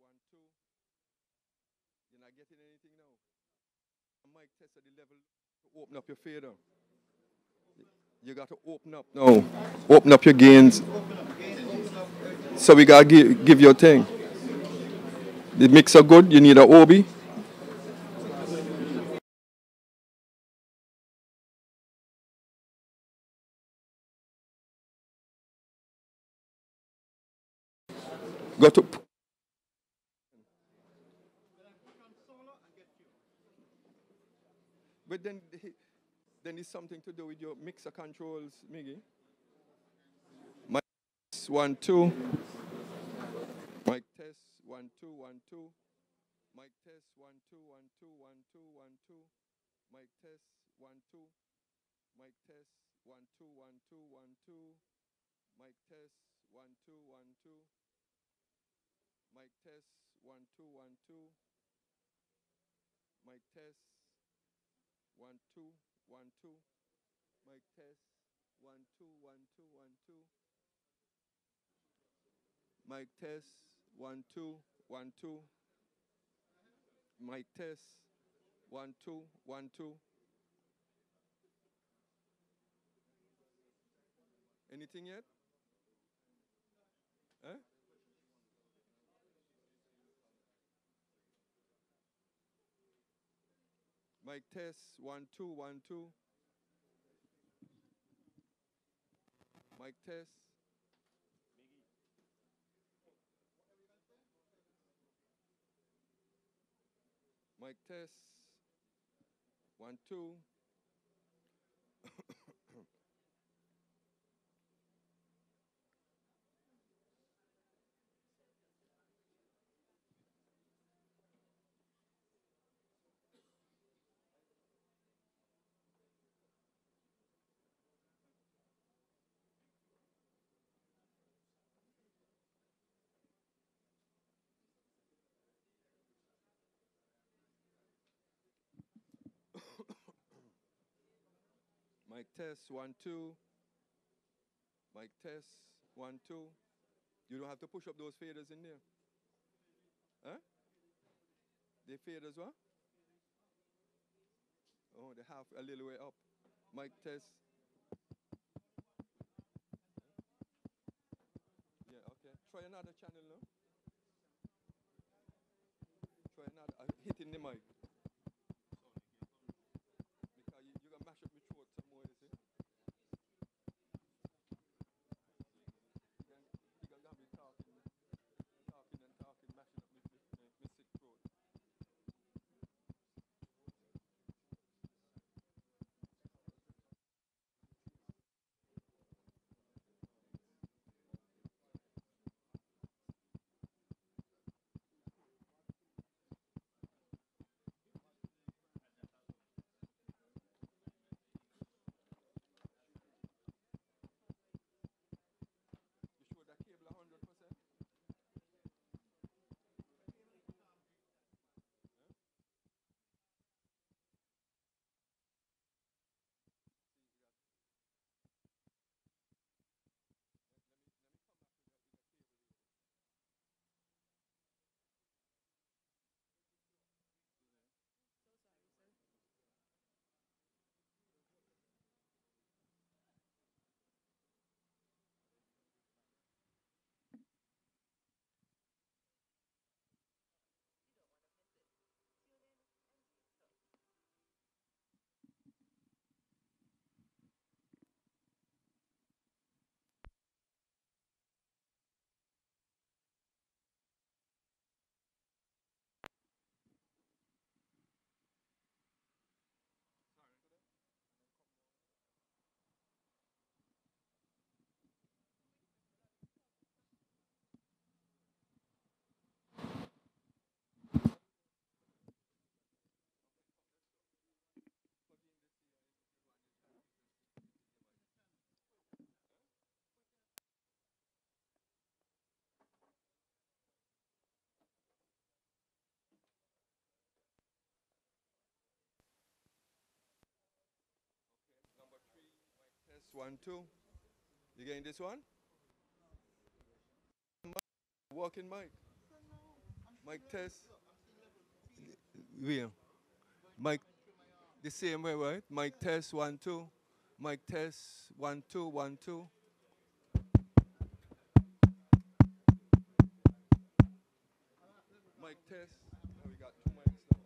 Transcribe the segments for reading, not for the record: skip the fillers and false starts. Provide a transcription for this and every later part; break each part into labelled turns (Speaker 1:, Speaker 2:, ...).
Speaker 1: 1, 2. You're not getting anything now. Mic test at the level to open up your fader. You got to open up now. Open up your gains. So we gotta give your thing. The mixer good. You need a Obi. Got to. But then it's something to do with your mixer controls, Miggy. Mic test 1, 2. Mic test 1, 2, 1, 2. Mic test 1, 2, 1, 2, 1, 2, 1, 2. Mic test 1, 2. Mic test 1, 2, 1, 2, 1, 2. Mic test 1, 2, 1, 2. Mic test 1, 2, 1, 2. Mic test 1, 2, 1, 2. Mic test 1, 2, 1, 2, 1, 2. Mic test 1, 2, 1, 2. Mic test 1, 2, 1, 2. Anything yet? Eh? Mic test 1, 2, 1, 2. Mic test. Mic test 1, 2. Mic test 1, 2. Mic test 1, 2. You don't have to push up those faders in there. Huh? They fade as well? Oh, they have a little way up. Mic test. Yeah, okay. Try another channel now. Try another. Hitting the mic. Because you gonna mash up my throat some more, you see. You gonna have me talking, talking and talking, mashing up my sick throat. You sure that cable 100%? Number 3, mic test 1, 2. You getting this one? Working mic. Mic test. Where? Mic the same way, right? Mic test 1 2. Mic test 1 2 1 2. Mic test. Oh, we got two mics now.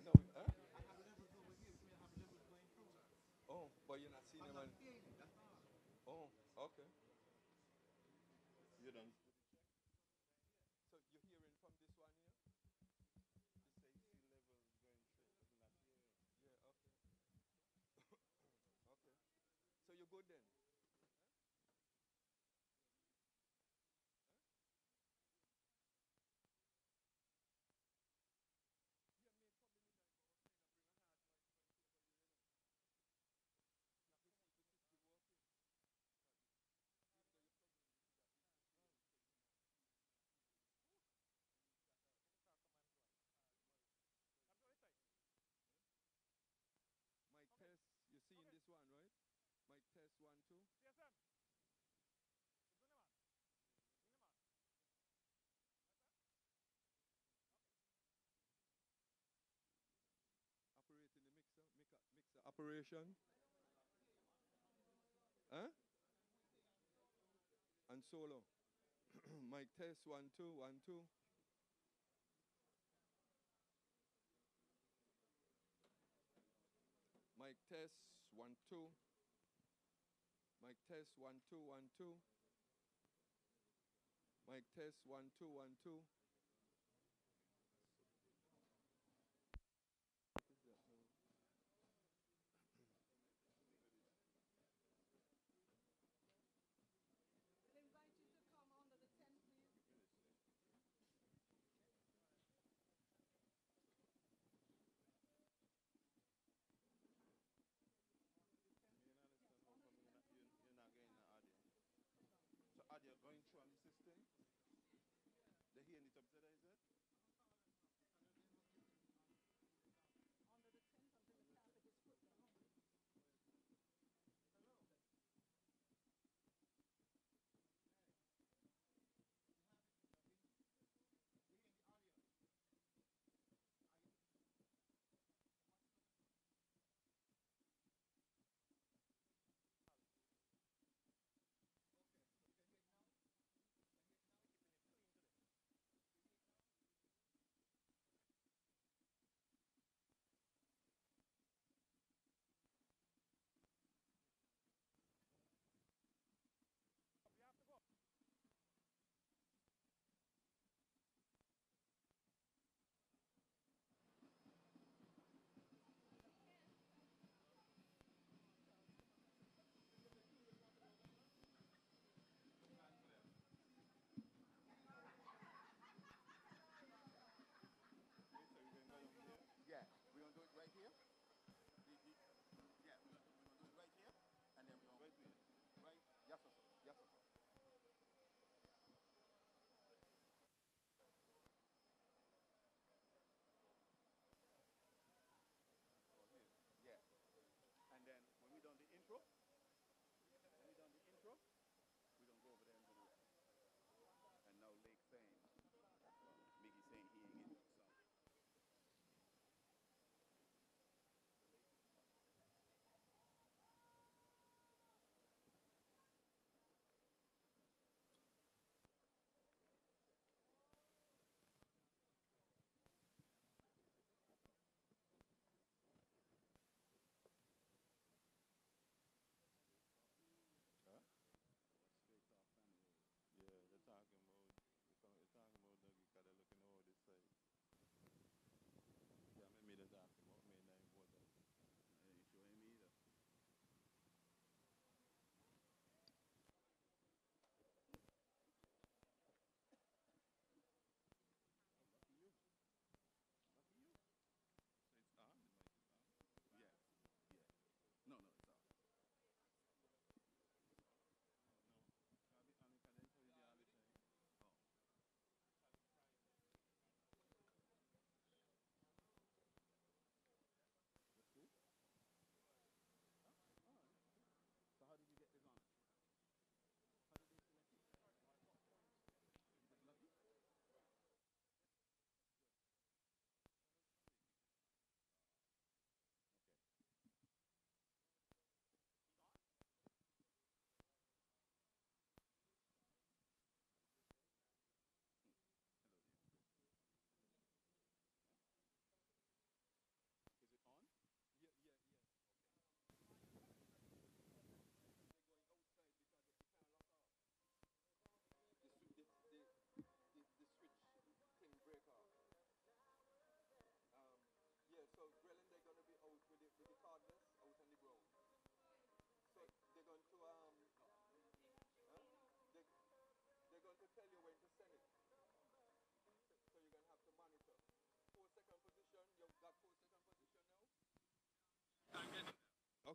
Speaker 1: No, huh? Oh, but you're not seeing them. Oh, okay. You done. So you're hearing from this one here? This AC level is going straight to the left. Yeah, okay. Okay. So you're good then? Mic test. You're seeing this one, right? Mic test 1 2. Operating the mixer operation. Huh? And solo. Mic test 1 2 1 2. Mic test 1 2. Mic test 1 2 1 2. Mic test 1 2 1 2. You're not getting the audio. So audio going through on the system. They hearing it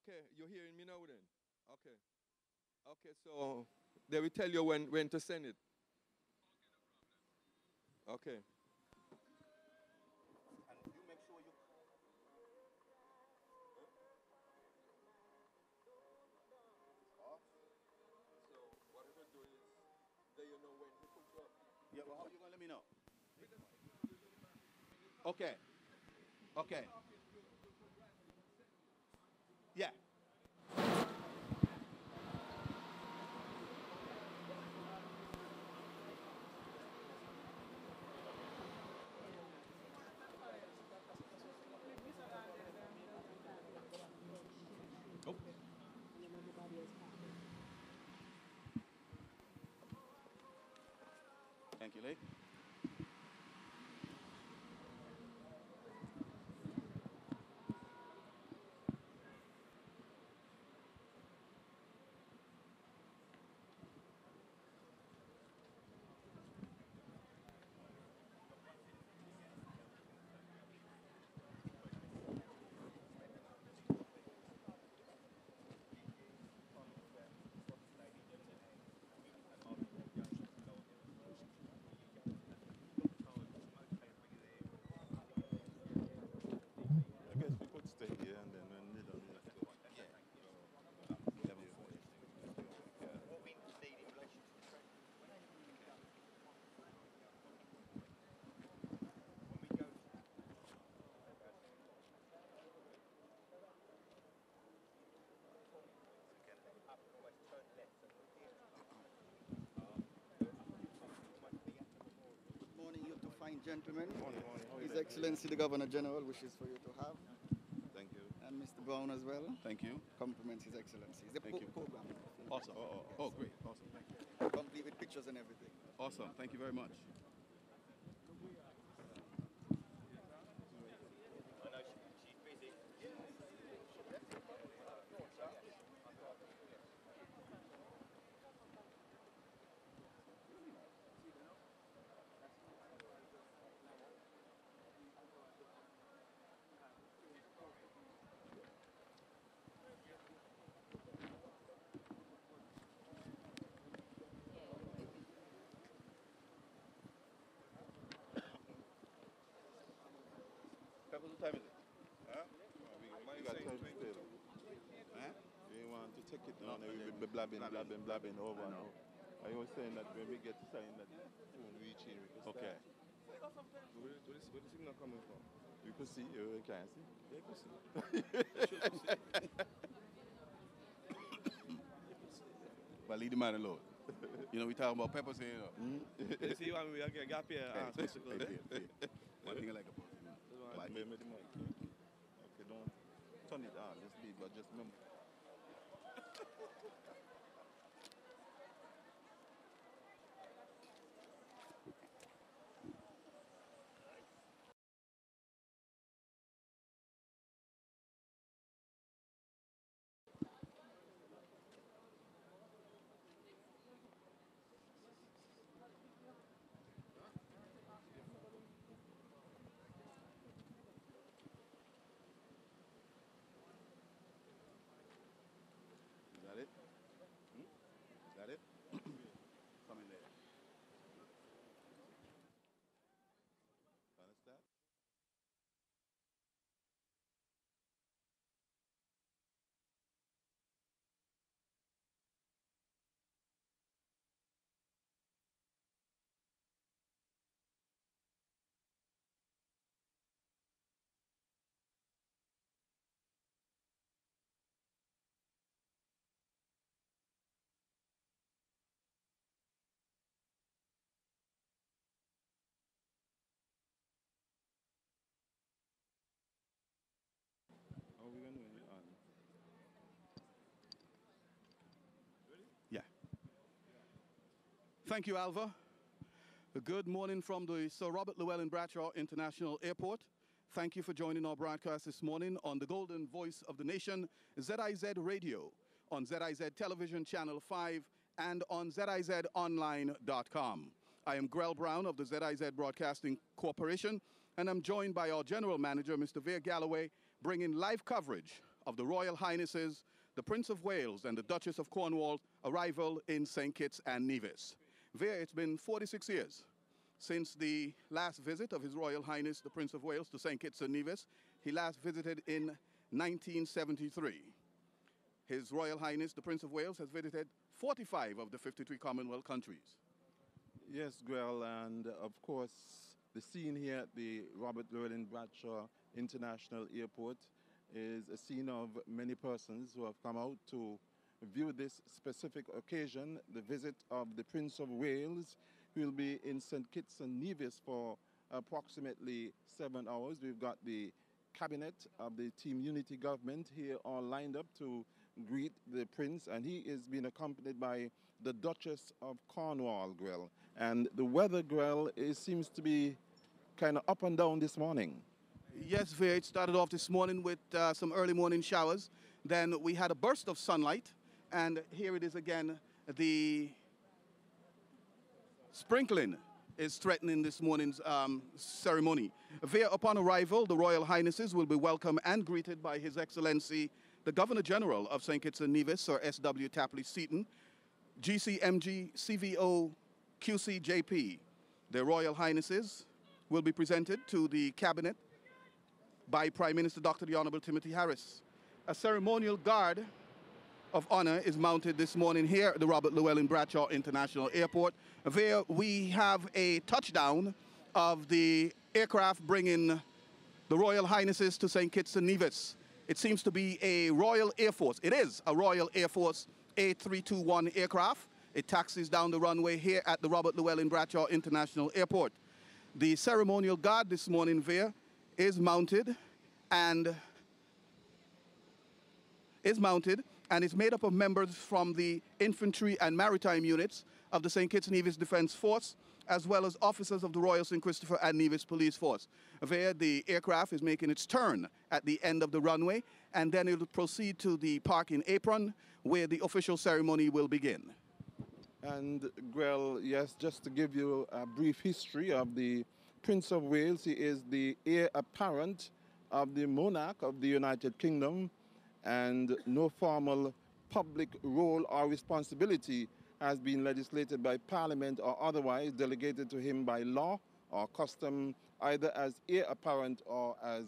Speaker 1: Okay, you're hearing me now then? Okay. Okay, so they will tell you when to send it. Okay.
Speaker 2: And you make sure you. Off.
Speaker 1: So what we do is, then you know when to put you up.
Speaker 2: Yeah, well, how you gonna let me know? Okay. Okay. Yeah. Oh. Thank you, Lee.
Speaker 3: I guess we could stay here and then when we done, we have to go.
Speaker 2: Yeah.
Speaker 3: Yeah.
Speaker 2: 11:40. What we need in relation to the train. When we go. Up and always turn left. So we're here. Good morning, you two fine gentlemen.
Speaker 3: Morning, morning. How are you
Speaker 2: His
Speaker 3: doing?
Speaker 2: Excellency the Governor General wishes for you to have,
Speaker 3: Thank you.
Speaker 2: and Mr. Brown as well.
Speaker 3: Thank you.
Speaker 2: Compliments His Excellency. The
Speaker 3: Thank you.
Speaker 2: program.
Speaker 3: Awesome. Oh, great. Awesome. Thank you.
Speaker 2: Complete with pictures and everything.
Speaker 3: Awesome. Thank you very much.
Speaker 2: I know she's busy.
Speaker 3: Pepper, what time is it? Huh? We got time to stay. Huh? We want to take it down and we'll be blabbing over and over. I was saying that when we get to sign that phone reach here, we can start.
Speaker 4: Okay. Where the signal coming from?
Speaker 3: You can see, you can see.
Speaker 4: Yeah, you can see.
Speaker 3: But leave the man alone. You know, we talking about peppers here, you know.
Speaker 4: You see, when we get gap here, spectacle.
Speaker 3: One thing I like about it, like, maybe the mic. Okay, don't turn it on, just leave, but just remember. Is that it? Is that it? Come in there. Understand? How are we going to do it on?
Speaker 2: Yeah. Thank you, Alva. Good morning from the Sir Robert Llewellyn Bradshaw International Airport. Thank you for joining our broadcast this morning on the Golden Voice of the Nation, ZIZ Radio, on ZIZ Television Channel 5, and on ZIZOnline.com. I am Grell Brown of the ZIZ Broadcasting Corporation, and I'm joined by our General Manager, Mr. Veer Galloway, bringing live coverage of the Royal Highnesses, the Prince of Wales and the Duchess of Cornwall arrival in St. Kitts and Nevis. There, it's been 46 years since the last visit of His Royal Highness, the Prince of Wales, to St. Kitts and Nevis. He last visited in 1973. His Royal Highness, the Prince of Wales, has visited 45 of the 53 Commonwealth countries.
Speaker 3: Yes, Grell, and of course, the scene here at the Robert Llewellyn-Bradshaw International Airport is a scene of many persons who have come out to view this specific occasion, the visit of the Prince of Wales, who will be in St. Kitts and Nevis for approximately 7 hours. We've got the cabinet of the Team Unity government here all lined up to greet the Prince, and he is being accompanied by the Duchess of Cornwall, Grell. And the weather, Grell, seems to be kind of up and down this morning.
Speaker 2: Yes, Veer, it started off this morning with some early morning showers. Then we had a burst of sunlight, and here it is again. The sprinkling is threatening this morning's ceremony. Veer, upon arrival, the Royal Highnesses will be welcomed and greeted by His Excellency, the Governor General of St. Kitts and Nevis, Sir S.W. Tapley Seaton, GCMG CVO QCJP. The Royal Highnesses will be presented to the Cabinet by Prime Minister Dr. the Honorable Timothy Harris. A ceremonial guard of honor is mounted this morning here at the Robert Llewellyn-Bradshaw International Airport. There we have a touchdown of the aircraft bringing the Royal Highnesses to St. Kitts and Nevis. It seems to be a Royal Air Force. It is a Royal Air Force A321 aircraft. It taxis down the runway here at the Robert Llewellyn-Bradshaw International Airport. The ceremonial guard this morning there is mounted and is made up of members from the infantry and maritime units of the St. Kitts and Nevis Defence Force, as well as officers of the Royal St. Christopher and Nevis Police Force. There, the aircraft is making its turn at the end of the runway, and then it will proceed to the parking apron, where the official ceremony will begin.
Speaker 3: And, Grell, yes, just to give you a brief history of the Prince of Wales, he is the heir apparent of the monarch of the United Kingdom, and no formal public role or responsibility has been legislated by Parliament or otherwise delegated to him by law or custom, either as heir apparent or as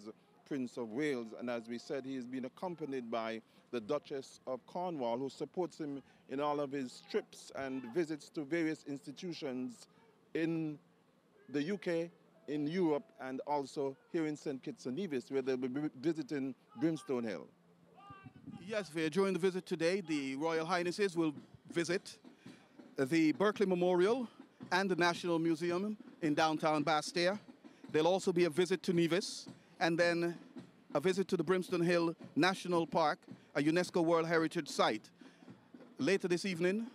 Speaker 3: Prince of Wales. And as we said, he has been accompanied by the Duchess of Cornwall, who supports him in all of his trips and visits to various institutions in the UK, in Europe, and also here in St. Kitts and Nevis, where they'll be visiting Brimstone Hill.
Speaker 2: Yes, Veer, during the visit today, the Royal Highnesses will visit the Berkeley Memorial and the National Museum in downtown Bastia. There'll also be a visit to Nevis, and then a visit to the Brimstone Hill National Park, a UNESCO World Heritage Site. Later this evening,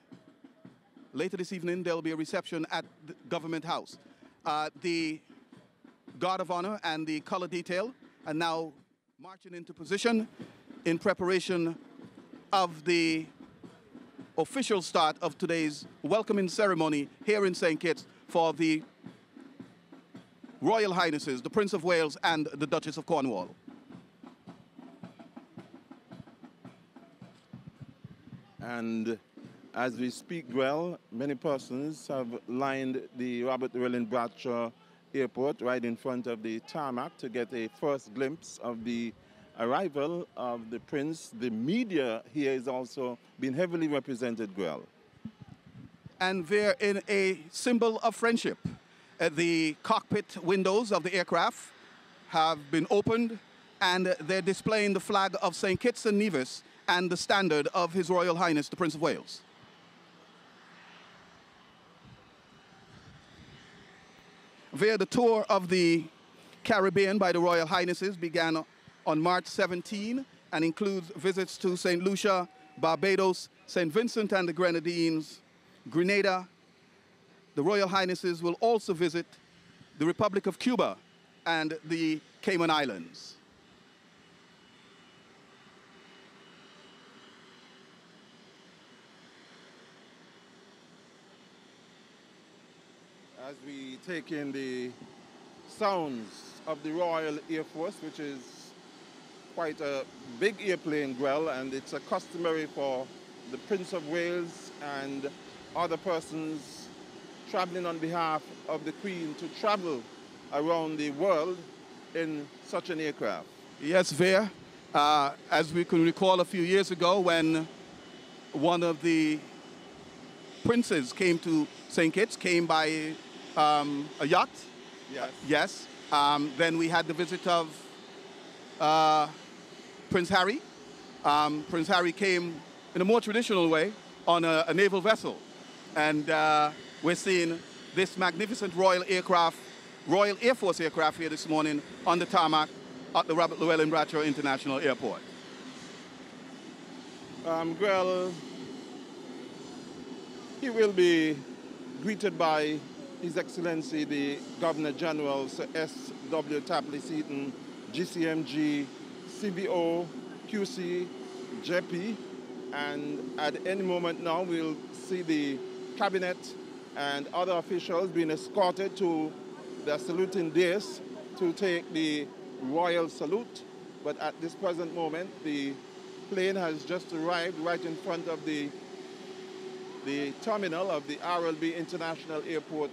Speaker 2: there'll be a reception at the Government House. The Guard of Honor and the color detail are now marching into position in preparation of the official start of today's welcoming ceremony here in St. Kitts for the Royal Highnesses, the Prince of Wales and the Duchess of Cornwall.
Speaker 3: And as we speak, well, many persons have lined the Robert Llewellyn-Bradshaw Airport right in front of the tarmac to get a first glimpse of the arrival of the Prince. The media here is also being heavily represented, Grell.
Speaker 2: And they're in a symbol of friendship. The cockpit windows of the aircraft have been opened, and they're displaying the flag of St. Kitts and Nevis and the standard of His Royal Highness, the Prince of Wales. Via the tour of the Caribbean by the Royal Highnesses began on March 17 and includes visits to St. Lucia, Barbados, St. Vincent and the Grenadines, Grenada. The Royal Highnesses will also visit the Republic of Cuba and the Cayman Islands.
Speaker 3: As we take in the sounds of the Royal Air Force, which is quite a big airplane, Grell, and it's a customary for the Prince of Wales and other persons traveling on behalf of the Queen to travel around the world in such an aircraft.
Speaker 2: Yes, Veer. As we can recall a few years ago when one of the princes came to St. Kitts, came by a yacht.
Speaker 3: Yes.
Speaker 2: Yes. Then we had the visit of Prince Harry. Prince Harry came in a more traditional way on a naval vessel. And we're seeing this magnificent Royal Air Force aircraft here this morning on the tarmac at the Robert Llewellyn Bradshaw International Airport.
Speaker 3: Grell, he will be greeted by His Excellency the Governor General, Sir S.W. Tapley Seaton, GCMG, CBO, QC, JP, and at any moment now we'll see the cabinet and other officials being escorted to the saluting dais to take the royal salute. But at this present moment, the plane has just arrived right in front of the terminal of the RLB International Airport,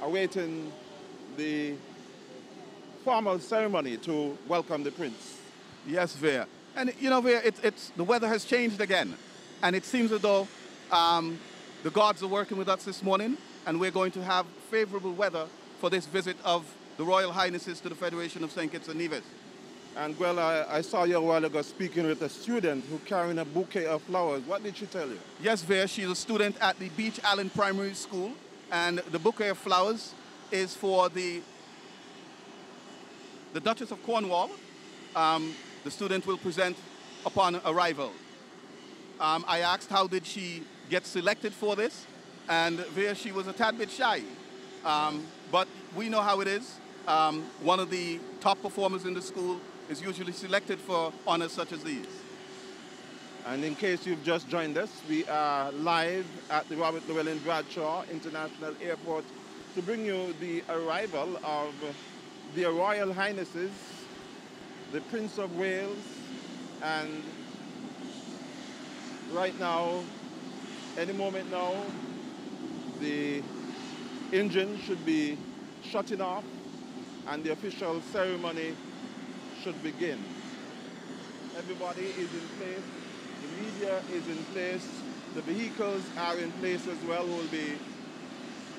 Speaker 3: awaiting the formal ceremony to welcome the Prince.
Speaker 2: Yes, Veer. And you know, Veer, the weather has changed again. And it seems as though the gods are working with us this morning, and we're going to have favorable weather for this visit of the Royal Highnesses to the Federation of St. Kitts and Nevis.
Speaker 3: And well, I saw you a while ago speaking with a student who carrying a bouquet of flowers. What did she tell you?
Speaker 2: Yes, Veer, she's a student at the Beach Allen Primary School, and the bouquet of flowers is for the Duchess of Cornwall. The student will present upon arrival. I asked how did she get selected for this, and Veer, she was a tad bit shy. But we know how it is. One of the top performers in the school is usually selected for honors such as these.
Speaker 3: And in case you've just joined us, we are live at the Robert Llewellyn Bradshaw International Airport to bring you the arrival of their Royal Highnesses, the Prince of Wales, and right now, any moment now, the engine should be shutting off and the official ceremony should begin. Everybody is in place, the media is in place, the vehicles are in place as well, who will be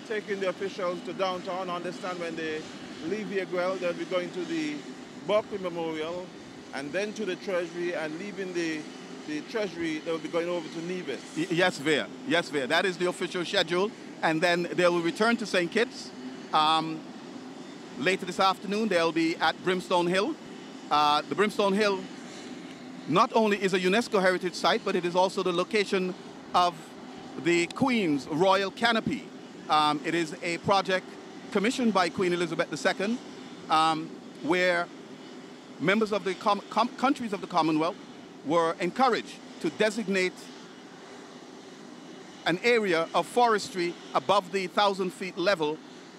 Speaker 3: taking the officials to downtown. Understand when they leave here, well, they'll be going to the Berkeley Memorial and then to the Treasury, and leaving the Treasury, they'll be going over to Nevis.
Speaker 2: Yes, Veer. Yes, Veer. That is the official schedule. And then they will return to St. Kitts. Later this afternoon, they'll be at Brimstone Hill. The Brimstone Hill not only is a UNESCO heritage site, but it is also the location of the Queen's Royal Canopy. It is a project commissioned by Queen Elizabeth II, where members of the countries of the Commonwealth were encouraged to designate an area of forestry above the 1,000 feet level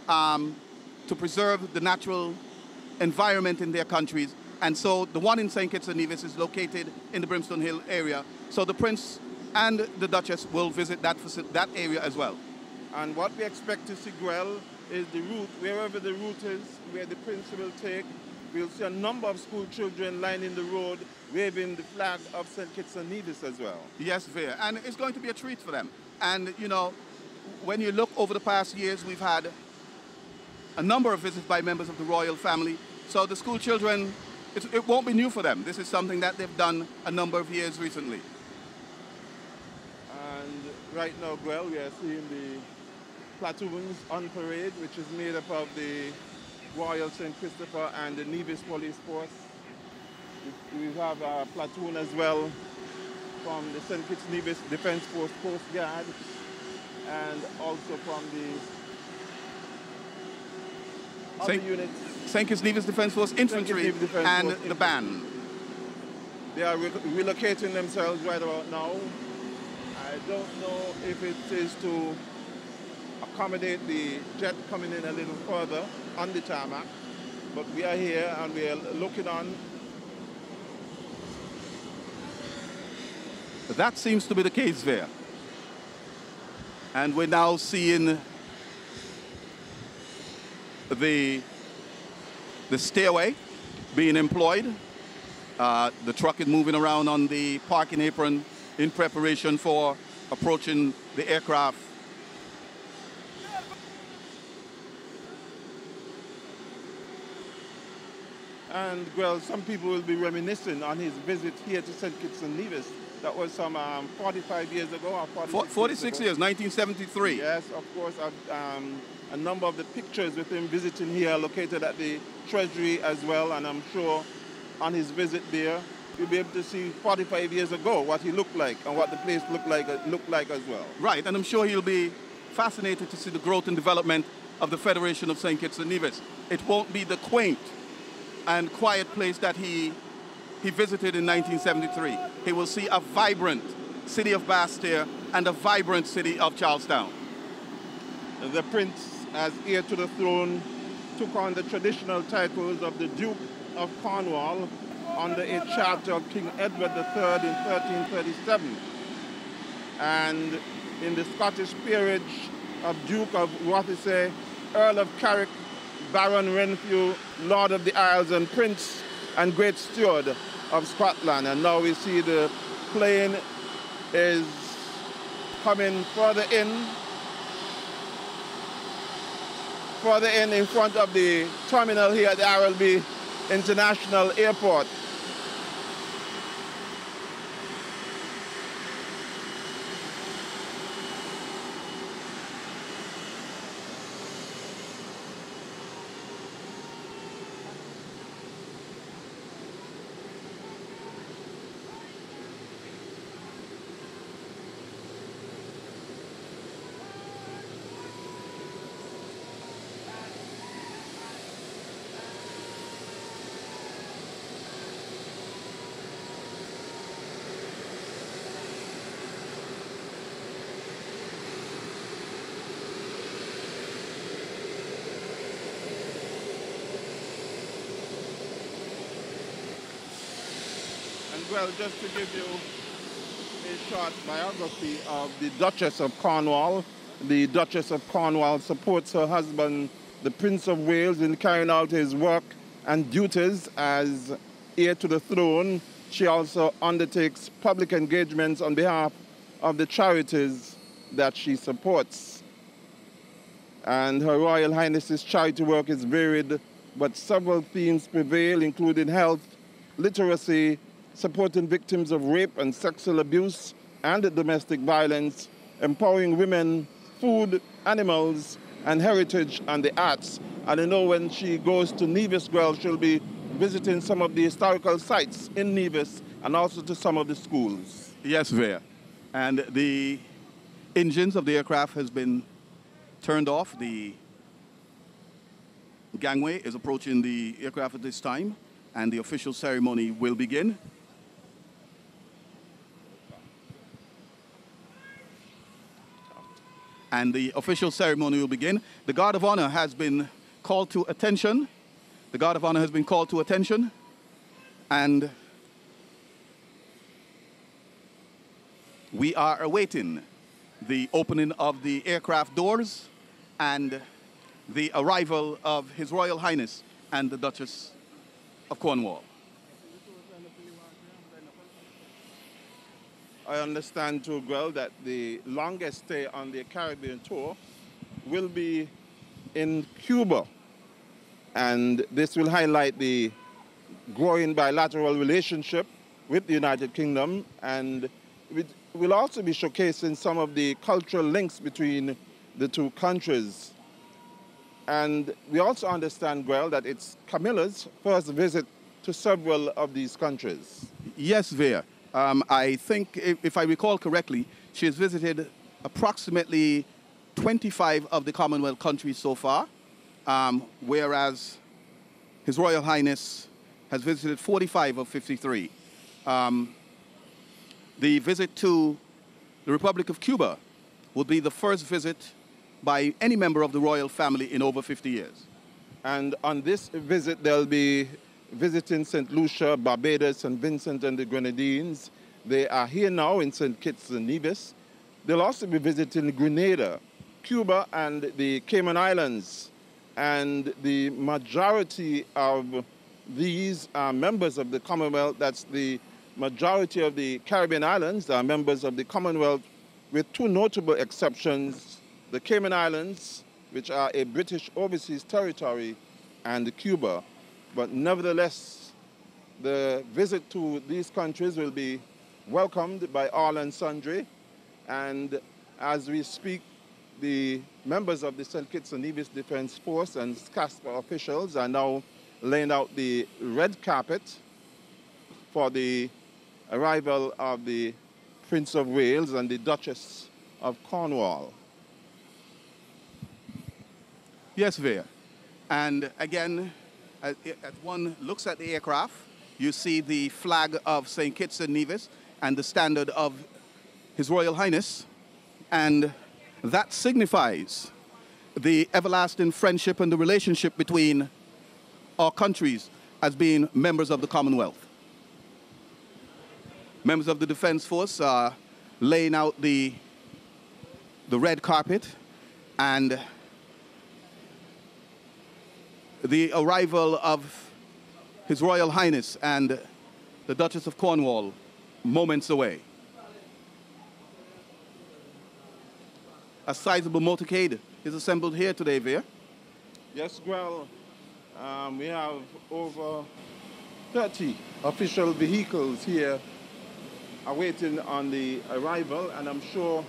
Speaker 2: to preserve the natural environment in their countries. And so the one in St. Kitts and Nevis is located in the Brimstone Hill area. So the Prince and the Duchess will visit that area as well.
Speaker 3: And what we expect to see, Grell, is the route, wherever the route is, where the Prince will take. We'll see a number of school children lining the road, waving the flag of St. Kitts and Nevis as well.
Speaker 2: Yes, Veer. And it's going to be a treat for them. And, you know, when you look over the past years, we've had a number of visits by members of the royal family. So the school children, it won't be new for them. This is something that they've done a number of years recently.
Speaker 3: And right now, Grell, we are seeing the platoons on parade, which is made up of the Royal St. Christopher and the Nevis Police Force. We have a platoon as well from the St. Kitts Nevis Defence Force Coast Guard, and also from the other units.
Speaker 2: St. Kitts Nevis Defence Force Infantry and the band.
Speaker 3: They are relocating themselves right about now. I don't know if it is to accommodate the jet coming in a little further on the tarmac, but we are here and we are looking on
Speaker 2: That seems to be the case there. And we're now seeing the stairway being employed. The truck is moving around on the parking apron in preparation for approaching the aircraft.
Speaker 3: And, well, some people will be reminiscing on his visit here to St. Kitts and Nevis. That was some 45 years ago or
Speaker 2: 46 years, 1973.
Speaker 3: Yes, of course. A number of the pictures with him visiting here are located at the Treasury as well. And I'm sure on his visit there, you'll be able to see 45 years ago what he looked like and what the place looked like as well.
Speaker 2: Right, and I'm sure he'll be fascinated to see the growth and development of the Federation of St. Kitts and Nevis. It won't be the quaint and quiet place that he visited in 1973. He will see a vibrant city of Basseterre and a vibrant city of Charlestown.
Speaker 3: The Prince, as heir to the throne, took on the traditional titles of the Duke of Cornwall under a charter of King Edward III in 1337. And in the Scottish peerage of Duke of Rothesay, Earl of Carrick, Baron Renfrew, Lord of the Isles, and Prince and Great Steward of Scotland. And now we see the plane is coming further in front of the terminal here at the RLB International Airport. Well, just to give you a short biography of the Duchess of Cornwall. The Duchess of Cornwall supports her husband, the Prince of Wales, in carrying out his work and duties as heir to the throne. She also undertakes public engagements on behalf of the charities that she supports. And Her Royal Highness's charity work is varied, but several themes prevail, including health, literacy, supporting victims of rape and sexual abuse and domestic violence, empowering women, food, animals, and heritage and the arts. And I know when she goes to Nevis, well, she'll be visiting some of the historical sites in Nevis and also to some of the schools.
Speaker 2: Yes, Vera. And the engines of the aircraft has been turned off. The gangway is approaching the aircraft at this time, and the official ceremony will begin. And the official ceremony will begin. The Guard of Honor has been called to attention. The Guard of Honor has been called to attention. And we are awaiting the opening of the aircraft doors and the arrival of His Royal Highness and the Duchess of Cornwall.
Speaker 3: I understand too, well, that the longest stay on the Caribbean tour will be in Cuba. And this will highlight the growing bilateral relationship with the United Kingdom, and it will also be showcasing some of the cultural links between the two countries. And we also understand, well, that it's Camilla's first visit to several of these countries.
Speaker 2: Yes, Vera. I think, if I recall correctly, she has visited approximately 25 of the Commonwealth countries so far, whereas His Royal Highness has visited 45 of 53. The visit to the Republic of Cuba will be the first visit by any member of the royal family in over 50 years.
Speaker 3: And on this visit, they'll be visiting St. Lucia, Barbados, and Vincent and the Grenadines. They are here now in St. Kitts and Nevis. They'll also be visiting Grenada, Cuba, and the Cayman Islands. And the majority of these are members of the Commonwealth. That's the majority of the Caribbean islands are members of the Commonwealth, with two notable exceptions: the Cayman Islands, which are a British overseas territory, and Cuba. But nevertheless, the visit to these countries will be welcomed by all and sundry. And as we speak, the members of the St. Kitts and Nevis Defence Force and SCASPA officials are now laying out the red carpet for the arrival of the Prince of Wales and the Duchess of Cornwall.
Speaker 2: Yes, Veer. And again, as one looks at the aircraft, you see the flag of St. Kitts and Nevis and the standard of His Royal Highness, and that signifies the everlasting friendship and the relationship between our countries as being members of the Commonwealth. Members of the Defense Force are laying out the red carpet, and the arrival of His Royal Highness and the Duchess of Cornwall moments away. A sizable motorcade is assembled here today, Veer.
Speaker 3: Yes, well, we have over 30 official vehicles here awaiting on the arrival, and I'm sure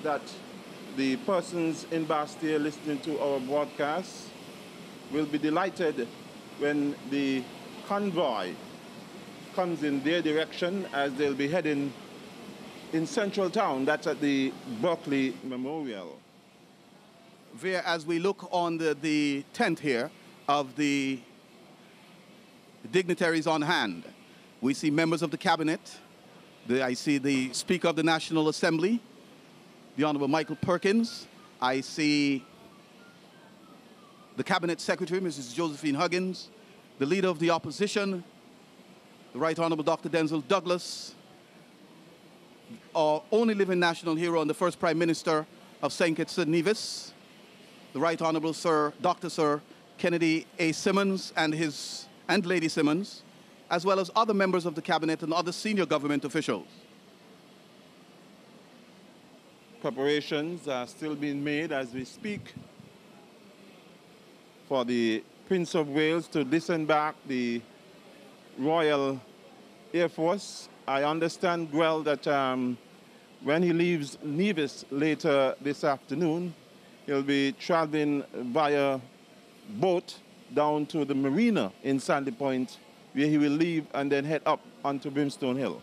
Speaker 3: that the persons in Bastille listening to our broadcast will be delighted when the convoy comes in their direction, as they'll be heading in Central Town. That's at the Berkeley Memorial.
Speaker 2: Veer, as we look on the tent here of the dignitaries on hand, we see members of the cabinet. I see the Speaker of the National Assembly, the Honorable Michael Perkins. I see the Cabinet Secretary, Mrs. Josephine Huggins, the Leader of the Opposition, the Right Honorable Dr. Denzel Douglas, our only living national hero and the first Prime Minister of St. Kitts and Nevis, the Right Honorable Dr. Sir Kennedy A. Simmons and Lady Simmons, as well as other members of the Cabinet and other senior government officials.
Speaker 3: Preparations are still being made as we speak for the Prince of Wales to disembark the Royal Air Force. I understand well that when he leaves Nevis later this afternoon, he'll be traveling via boat down to the marina in Sandy Point, where he will leave and then head up onto Brimstone Hill.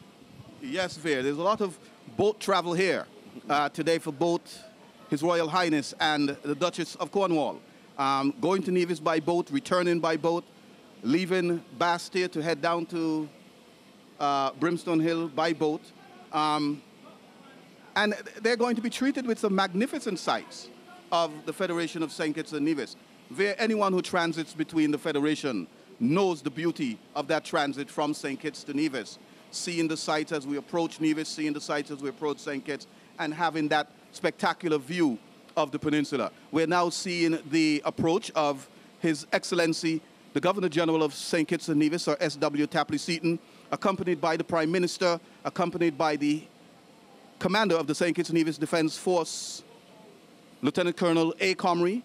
Speaker 2: Yes, Veer, there's a lot of boat travel here today for both His Royal Highness and the Duchess of Cornwall. Going to Nevis by boat, returning by boat, leaving Bastille to head down to Brimstone Hill by boat. And they're going to be treated with some magnificent sights of the Federation of St. Kitts and Nevis. Anyone who transits between the Federation knows the beauty of that transit from St. Kitts to Nevis, seeing the sights as we approach Nevis, seeing the sights as we approach St. Kitts, and having that spectacular view of the peninsula. We're now seeing the approach of His Excellency, the Governor General of St. Kitts and Nevis, Sir S.W. Tapley Seton, accompanied by the Prime Minister, accompanied by the Commander of the St. Kitts and Nevis Defence Force, Lieutenant Colonel A. Comrie,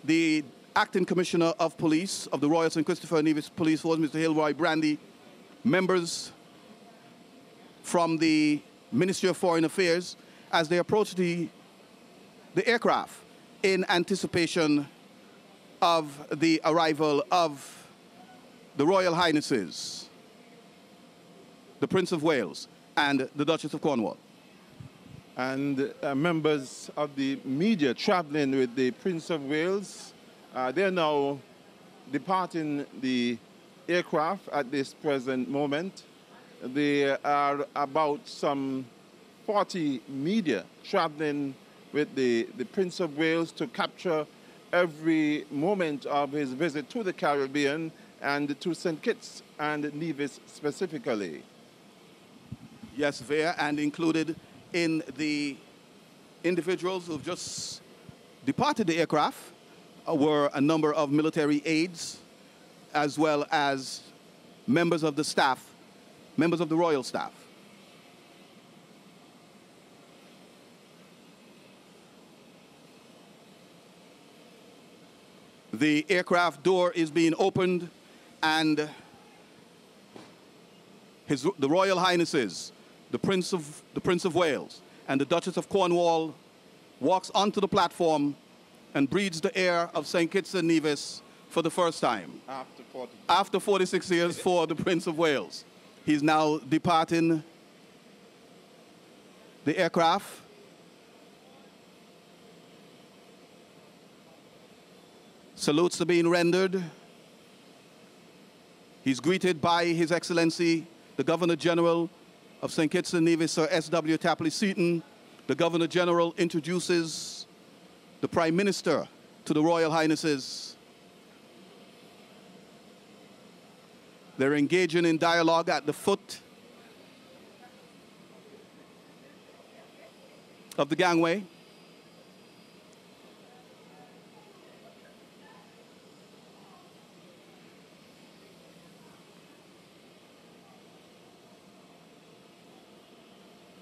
Speaker 2: the Acting Commissioner of Police of the Royal St. Christopher and Nevis Police Force, Mr. Hilroy Brandy, members from the Ministry of Foreign Affairs, as they approach the aircraft in anticipation of the arrival of the Royal Highnesses, the Prince of Wales and the Duchess of Cornwall.
Speaker 3: And members of the media traveling with the Prince of Wales, they're now departing the aircraft at this present moment. There are about some 40 media traveling with the Prince of Wales to capture every moment of his visit to the Caribbean and to St. Kitts and Nevis specifically.
Speaker 2: Yes, there, and included in the individuals who've just departed the aircraft were a number of military aides, as well as members of the staff, members of the royal staff. The aircraft door is being opened, and the Royal Highnesses, the Prince of Wales and the Duchess of Cornwall walks onto the platform and breathes the air of St. Kitts and Nevis for the first time. After 46 years for the Prince of Wales. He's now departing the aircraft. Salutes are being rendered. He's greeted by His Excellency, the Governor General of St. Kitts and Nevis, Sir S.W. Tapley Seaton. The Governor General introduces the Prime Minister to the Royal Highnesses. They're engaging in dialogue at the foot of the gangway.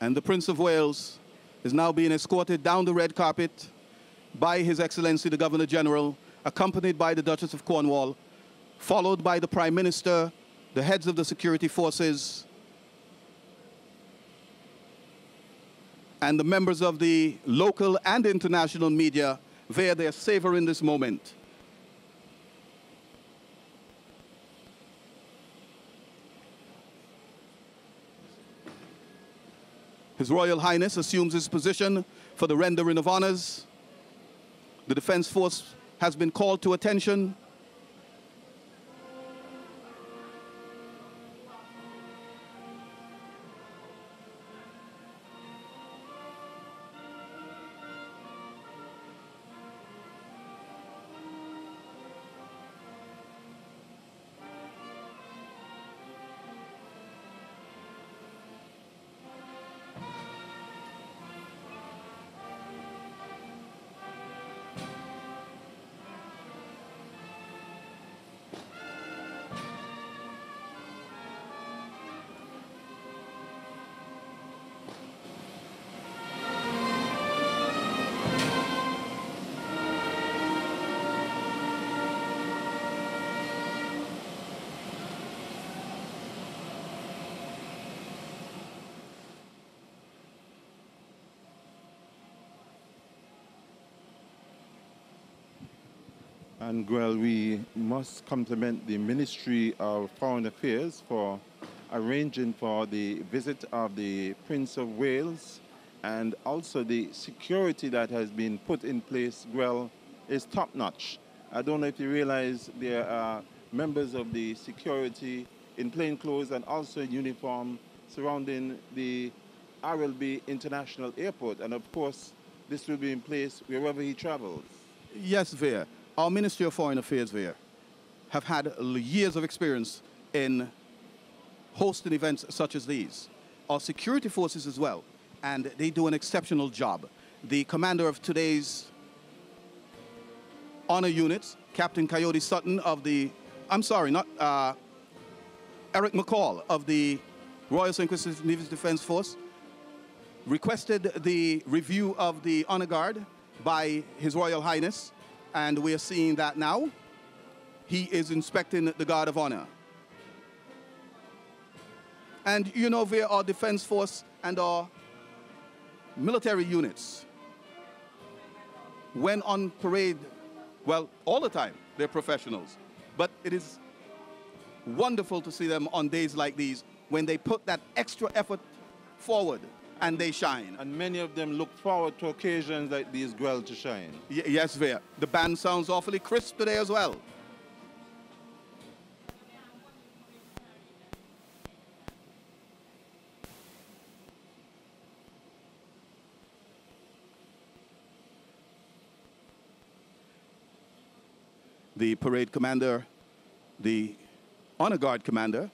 Speaker 2: And the Prince of Wales is now being escorted down the red carpet by His Excellency the Governor General, accompanied by the Duchess of Cornwall, followed by the Prime Minister, the heads of the security forces, and the members of the local and international media. They're savoring this moment. His Royal Highness assumes his position for the rendering of honors. The Defense Force has been called to attention.
Speaker 3: And well, we must compliment the Ministry of Foreign Affairs for arranging for the visit of the Prince of Wales, and also the security that has been put in place, well, is top-notch. I don't know if you realize there are members of the security in plain clothes and also in uniform surrounding the RLB International Airport, and of course, this will be in place wherever he travels.
Speaker 2: Yes, Veer. Our Ministry of Foreign Affairs, Veer, have had years of experience in hosting events such as these. Our security forces as well, and they do an exceptional job. The commander of today's honor units, Captain Coyote Sutton of the, Eric McCall of the Royal St. Kitts and Nevis Defense Force, requested the review of the honor guard by His Royal Highness, and we are seeing that now. He is inspecting the Guard of Honor. And you know, where our Defense Force and our military units, when on parade, well, all the time, they're professionals. But it is wonderful to see them on days like these when they put that extra effort forward and they shine.
Speaker 3: And many of them look forward to occasions like these, well, to shine.
Speaker 2: Yes, Veer. The band sounds awfully crisp today as well. The parade commander, the honor guard commander,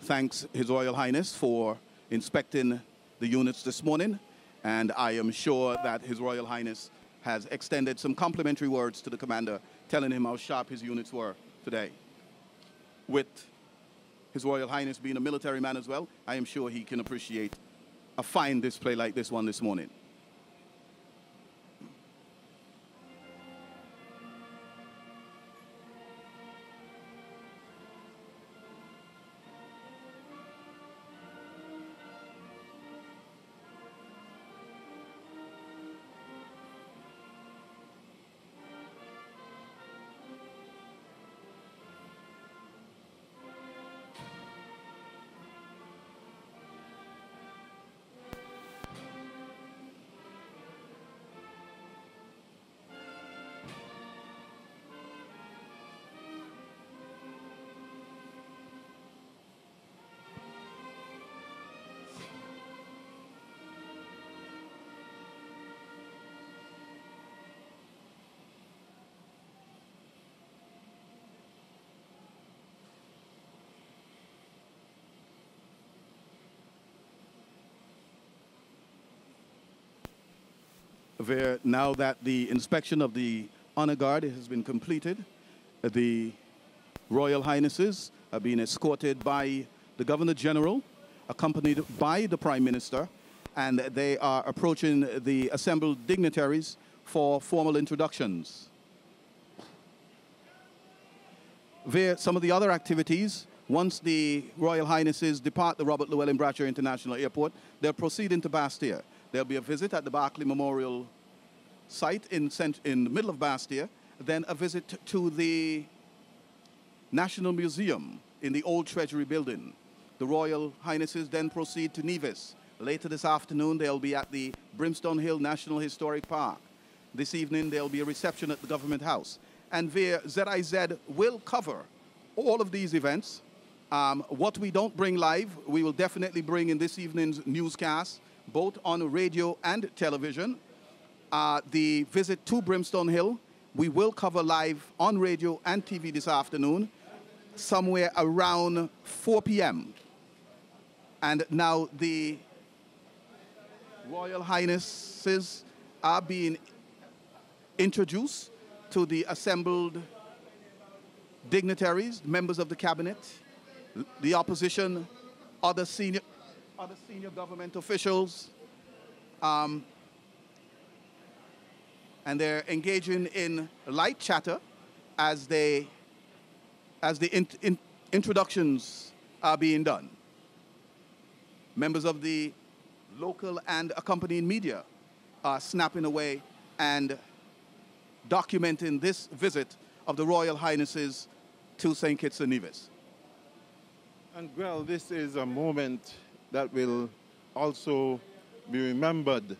Speaker 2: thanks His Royal Highness for inspecting the units this morning, and I am sure that His Royal Highness has extended some complimentary words to the commander, telling him how sharp his units were today. With His Royal Highness being a military man as well, I am sure he can appreciate a fine display like this one this morning. Now that the inspection of the honor guard has been completed, the Royal Highnesses are being escorted by the Governor General, accompanied by the Prime Minister, and they are approaching the assembled dignitaries for formal introductions. Some of the other activities, once the Royal Highnesses depart the Robert Llewellyn Bradshaw International Airport, they'll proceed into Bastia. There'll be a visit at the Berkeley Memorial site in the middle of Bastia, then a visit to the National Museum in the Old Treasury Building. The Royal Highnesses then proceed to Nevis. Later this afternoon, they'll be at the Brimstone Hill National Historic Park. This evening, there'll be a reception at the Government House. And via ZIZ will cover all of these events. What we don't bring live, we will definitely bring in this evening's newscast, both on radio and television. The visit to Brimstone Hill, we will cover live on radio and TV this afternoon, somewhere around 4 p.m. And now the Royal Highnesses are being introduced to the assembled dignitaries, members of the cabinet, the opposition, other senior government officials, and they're engaging in light chatter as the introductions are being done. Members of the local and accompanying media are snapping away and documenting this visit of the Royal Highnesses to St. Kitts and Nevis.
Speaker 3: And well, this is a moment that will also be remembered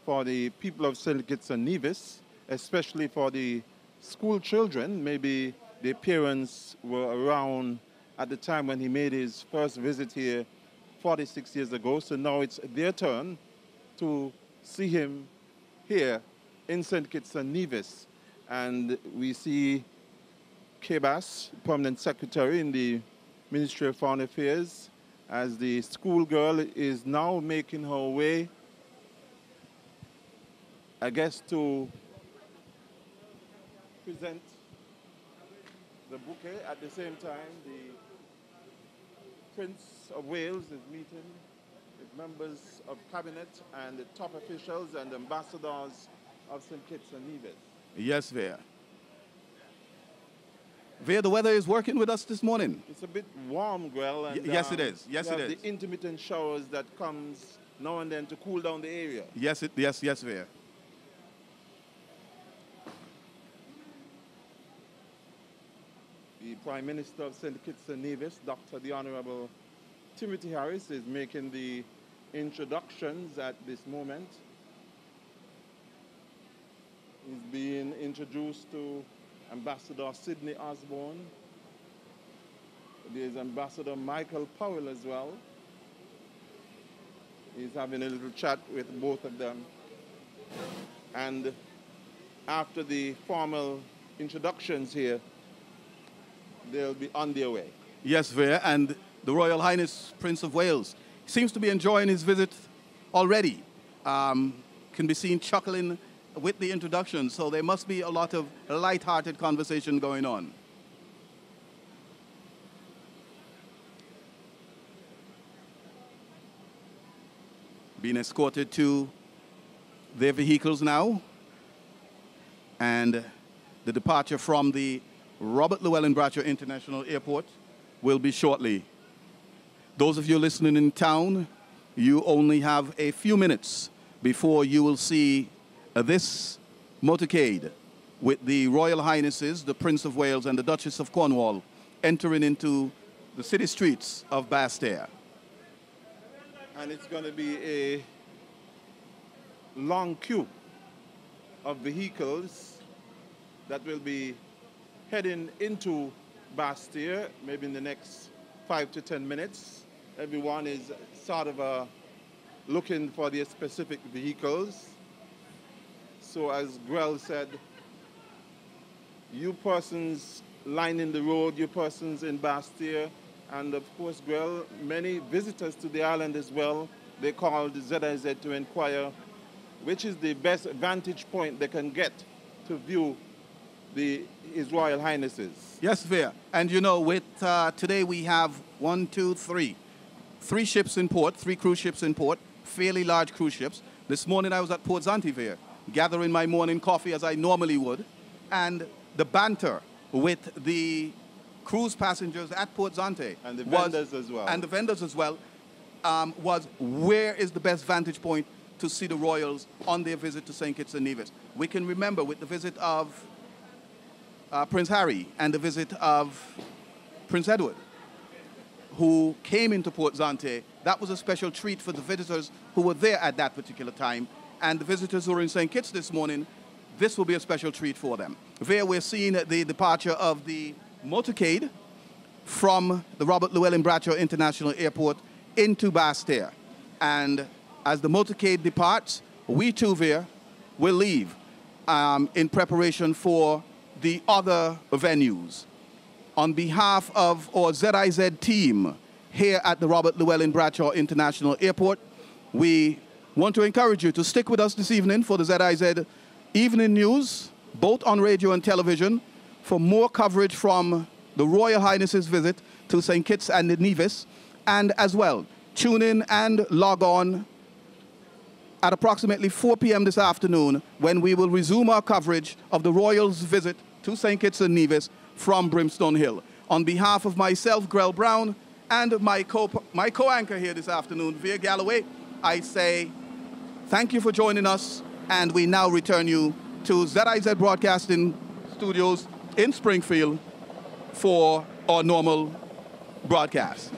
Speaker 3: for the people of St. Kitts and Nevis, especially for the school children. Maybe their parents were around at the time when he made his first visit here 46 years ago. So now it's their turn to see him here in St. Kitts and Nevis. And we see Kebas, Permanent Secretary in the Ministry of Foreign Affairs, as the schoolgirl is now making her way, I guess, to present the bouquet. At the same time, the Prince of Wales is meeting with members of cabinet and the top officials and ambassadors of St. Kitts and Nevis.
Speaker 2: Yes, Vea. Vea, the weather is working with us this morning.
Speaker 3: It's a bit warm, Gwel. And,
Speaker 2: yes, it is. Yes, it is.
Speaker 3: The intermittent showers that comes now and then to cool down the area.
Speaker 2: Yes, yes, Vea.
Speaker 3: The Prime Minister of St. Kitts and Nevis, Dr. the Honorable Timothy Harris, is making the introductions at this moment. He's being introduced to Ambassador Sidney Osborne. There's Ambassador Michael Powell as well. He's having a little chat with both of them. And after the formal introductions here, they'll be on their way.
Speaker 2: Yes, Vea, and the Royal Highness Prince of Wales seems to be enjoying his visit already. Can be seen chuckling with the introduction, so there must be a lot of light-hearted conversation going on. Being escorted to their vehicles now, and the departure from the Robert Llewellyn Bradshaw International Airport will be shortly. Those of you listening in town, you only have a few minutes before you will see this motorcade with the Royal Highnesses, the Prince of Wales and the Duchess of Cornwall entering into the city streets of Basseterre.
Speaker 3: And it's going to be a long queue of vehicles that will be heading into Basseterre, maybe in the next 5 to 10 minutes. Everyone is sort of looking for their specific vehicles. So as Grell said, you persons lining the road, you persons in Basseterre, and of course, Grell, many visitors to the island as well, they called ZIZ to inquire which is the best vantage point they can get to view His Royal Highnesses.
Speaker 2: Yes, Veer. And you know, with today we have 3 ships in port, 3 cruise ships in port, fairly large cruise ships. This morning I was at Port Zante, Veer, gathering my morning coffee as I normally would, and the banter with the cruise passengers at Port Zante
Speaker 3: And the vendors as well.
Speaker 2: And the vendors as well was where is the best vantage point to see the royals on their visit to St. Kitts and Nevis. We can remember with the visit of Prince Harry and the visit of Prince Edward, who came into Port Zante. That was a special treat for the visitors who were there at that particular time. And the visitors who are in St. Kitts this morning, this will be a special treat for them. There we're seeing the departure of the motorcade from the Robert Llewellyn Bradshaw International Airport into Basseterre. And as the motorcade departs, we too, Veer, will leave in preparation for the other venues. On behalf of our ZIZ team here at the Robert Llewellyn Bradshaw International Airport, we want to encourage you to stick with us this evening for the ZIZ Evening News, both on radio and television, for more coverage from the Royal Highness's visit to St. Kitts and Nevis, and as well, tune in and log on at approximately 4 p.m. this afternoon when we will resume our coverage of the Royals' visit to St. Kitts and Nevis from Brimstone Hill. On behalf of myself, Grell Brown, and my co-anchor here this afternoon, Veer Galloway, I say thank you for joining us, and we now return you to ZIZ Broadcasting Studios in Springfield for our normal broadcast.